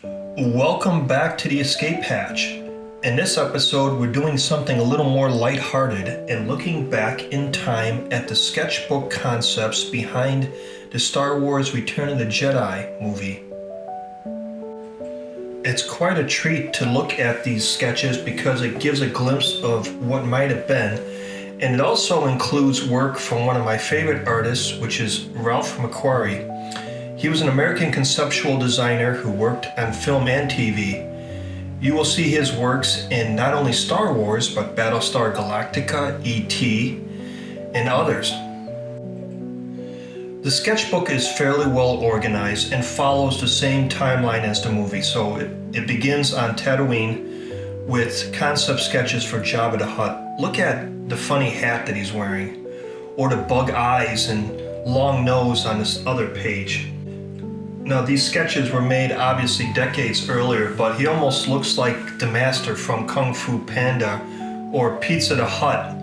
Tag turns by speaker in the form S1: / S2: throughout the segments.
S1: Welcome back to the Escape Hatch. In this episode, we're doing something a little more lighthearted and looking back in time at the sketchbook concepts behind the Star Wars Return of the Jedi movie. It's quite a treat to look at these sketches because it gives a glimpse of what might have been, and it also includes work from one of my favorite artists, which is Ralph McQuarrie. He was an American conceptual designer who worked on film and TV. You will see his works in not only Star Wars, but Battlestar Galactica, E.T., and others. The sketchbook is fairly well organized and follows the same timeline as the movie. So it begins on Tatooine with concept sketches for Jabba the Hutt. Look at the funny hat that he's wearing, or the bug eyes and long nose on this other page. Now, these sketches were made obviously decades earlier, but he almost looks like the master from Kung Fu Panda or Pizza the Hut.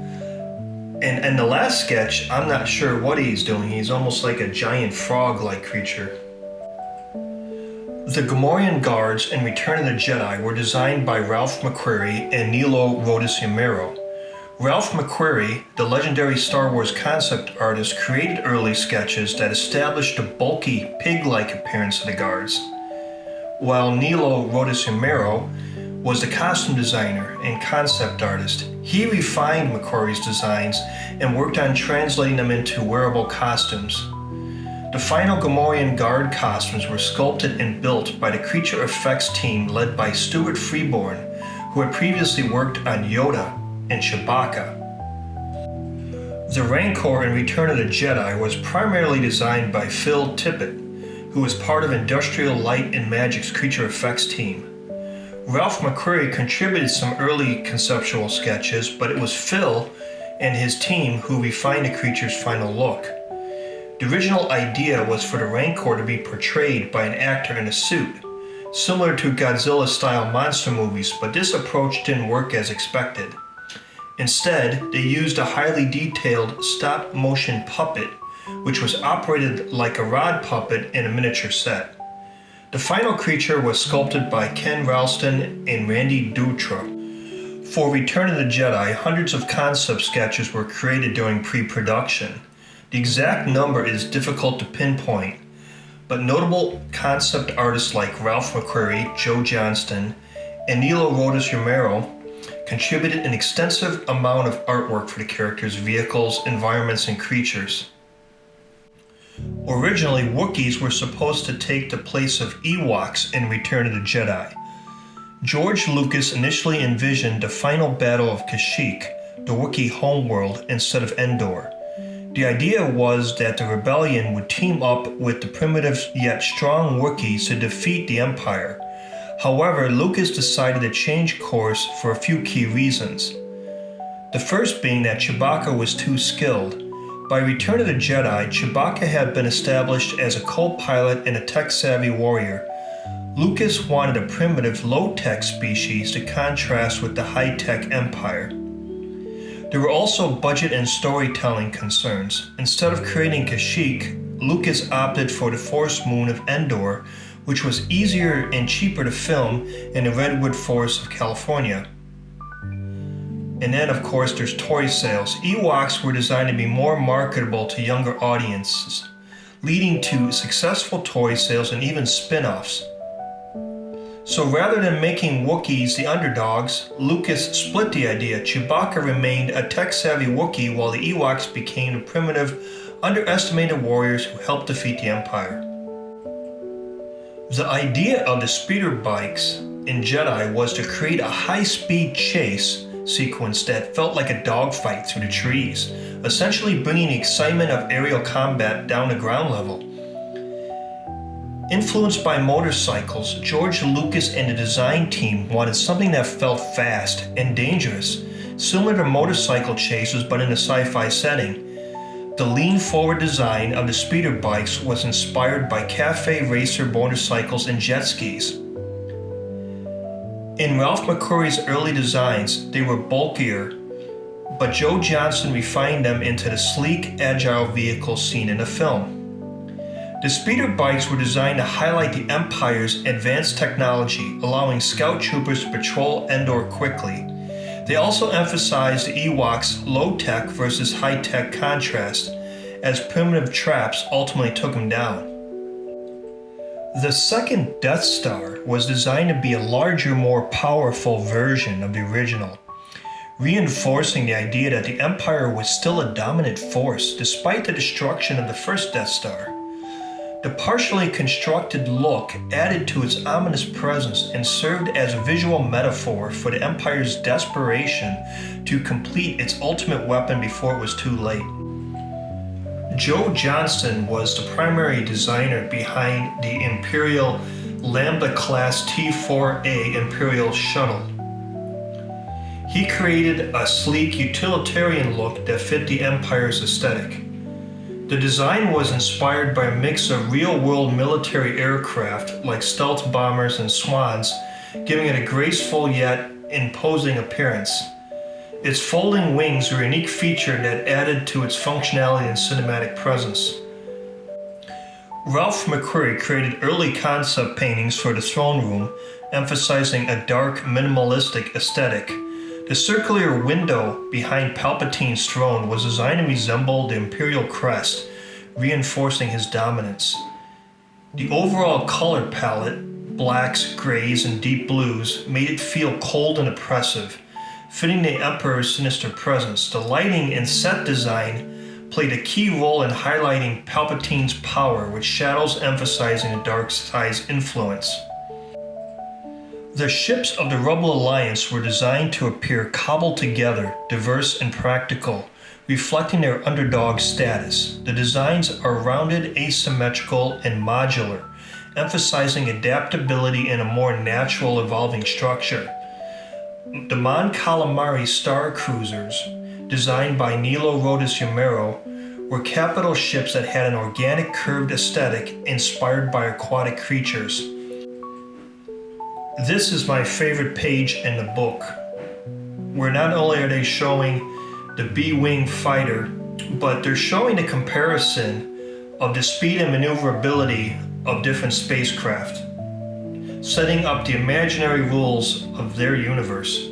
S1: And the last sketch, I'm not sure what he's doing. He's almost like a giant frog-like creature. The Gamorrean guards in Return of the Jedi were designed by Ralph McQuarrie and Nilo Rodis-Yamero. Ralph McQuarrie, the legendary Star Wars concept artist, created early sketches that established the bulky, pig-like appearance of the guards, while Nilo Rodis-Yamero was the costume designer and concept artist. He refined McQuarrie's designs and worked on translating them into wearable costumes. The final Gamorrean guard costumes were sculpted and built by the creature effects team led by Stuart Freeborn, who had previously worked on Yoda and Chewbacca. The Rancor in Return of the Jedi was primarily designed by Phil Tippett, who was part of Industrial Light and Magic's creature effects team. Ralph McQuarrie contributed some early conceptual sketches, but it was Phil and his team who refined the creature's final look. The original idea was for the Rancor to be portrayed by an actor in a suit, similar to Godzilla-style monster movies, but this approach didn't work as expected. Instead, they used a highly detailed stop-motion puppet, which was operated like a rod puppet in a miniature set. The final creature was sculpted by Ken Ralston and Randy Dutra. For Return of the Jedi, hundreds of concept sketches were created during pre-production. The exact number is difficult to pinpoint, but notable concept artists like Ralph McQuarrie, Joe Johnston, and Nilo Rodis-Yamero contributed an extensive amount of artwork for the characters, vehicles, environments, and creatures. Originally, Wookiees were supposed to take the place of Ewoks in Return of the Jedi. George Lucas initially envisioned the final battle of Kashyyyk, the Wookiee homeworld, instead of Endor. The idea was that the rebellion would team up with the primitive yet strong Wookiees to defeat the Empire. However, Lucas decided to change course for a few key reasons. The first being that Chewbacca was too skilled. By Return of the Jedi, Chewbacca had been established as a co-pilot and a tech-savvy warrior. Lucas wanted a primitive, low-tech species to contrast with the high-tech Empire. There were also budget and storytelling concerns. Instead of creating Kashyyyk, Lucas opted for the forest moon of Endor, which was easier and cheaper to film in the redwood forests of California. And then, of course, there's toy sales. Ewoks were designed to be more marketable to younger audiences, leading to successful toy sales and even spin-offs. So rather than making Wookiees the underdogs, Lucas split the idea. Chewbacca remained a tech-savvy Wookiee while the Ewoks became the primitive, underestimated warriors who helped defeat the Empire. The idea of the speeder bikes in Jedi was to create a high-speed chase sequence that felt like a dogfight through the trees, essentially bringing the excitement of aerial combat down to ground level. Influenced by motorcycles, George Lucas and the design team wanted something that felt fast and dangerous, similar to motorcycle chases but in a sci-fi setting. The lean-forward design of the speeder bikes was inspired by cafe racer motorcycles and jet skis. In Ralph McQuarrie's early designs, they were bulkier, but Joe Johnston refined them into the sleek, agile vehicles seen in the film. The speeder bikes were designed to highlight the Empire's advanced technology, allowing scout troopers to patrol Endor quickly. They also emphasized the Ewoks' low-tech versus high-tech contrast, as primitive traps ultimately took them down. The second Death Star was designed to be a larger, more powerful version of the original, reinforcing the idea that the Empire was still a dominant force despite the destruction of the first Death Star. The partially constructed look added to its ominous presence and served as a visual metaphor for the Empire's desperation to complete its ultimate weapon before it was too late. Joe Johnston was the primary designer behind the Imperial Lambda-class T-4A Imperial shuttle. He created a sleek, utilitarian look that fit the Empire's aesthetic. The design was inspired by a mix of real-world military aircraft like stealth bombers and swans, giving it a graceful yet imposing appearance. Its folding wings were a unique feature that added to its functionality and cinematic presence. Ralph McQuarrie created early concept paintings for the throne room, emphasizing a dark, minimalistic aesthetic. The circular window behind Palpatine's throne was designed to resemble the Imperial crest, reinforcing his dominance. The overall color palette, blacks, grays, and deep blues, made it feel cold and oppressive, fitting the Emperor's sinister presence. The lighting and set design played a key role in highlighting Palpatine's power, with shadows emphasizing the dark side's influence. The ships of the Rebel Alliance were designed to appear cobbled together, diverse and practical, reflecting their underdog status. The designs are rounded, asymmetrical, and modular, emphasizing adaptability in a more natural, evolving structure. The Mon Calamari Star Cruisers, designed by Nilo Rodis Romero, were capital ships that had an organic, curved aesthetic inspired by aquatic creatures. This is my favorite page in the book, where not only are they showing the B-Wing fighter, but they're showing the comparison of the speed and maneuverability of different spacecraft, setting up the imaginary rules of their universe.